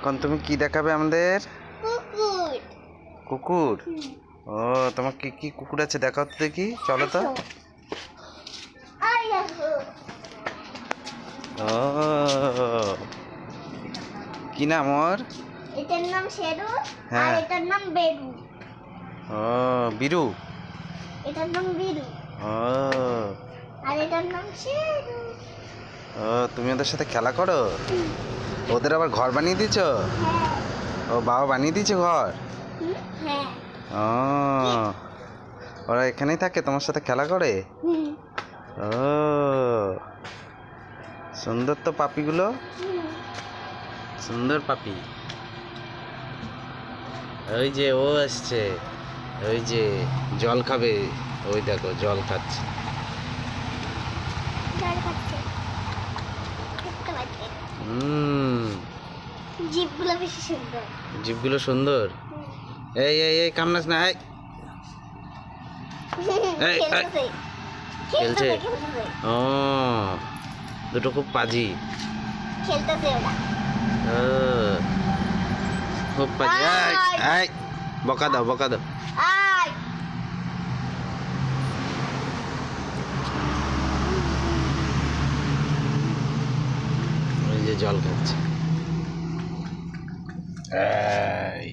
এখন তুমি কি দেখাবে আমাদের? কুকুর। কুকুর? ও, তোমার কি কি কুকুর আছে দেখাও তো দেখি, চলো তো। ও, কি নাম ওর? এটার নাম শেরু। হ্যাঁ। আর এটার নাম বেরু। ও, বিরু। এটার নাম বিরু। ও, আর এটার নাম শেরু। ও, তুমি ওদের সাথে খেলা করো? ওদের আবার ঘর বানিয়ে দিয়েছো? হ্যাঁ। ও, বাবা বানিয়ে দিয়েছে ঘর? হ্যাঁ। ও, ওরা এখানেই থাকে, তোমার সাথে খেলা করে? ও, সুন্দর তো পাপিগুলো, সুন্দর পাপি। ওই যে ও আসছে, ওই যে জল খাবে, ওই দেখো জল খাচ্ছে। জিভগুলো বেশি সুন্দর। জিভগুলো সুন্দর। এই এই এই কামনাস না, এই এই, খেলতেছে। খেলছে? খেলতেছে। ও, দুটো খুব পাজি। খেলতেছে ওরা। ও, খুব পাজি। এই এই, বকা দাও বকা দাও। আয়। ওই যে জল খাচ্ছে। এই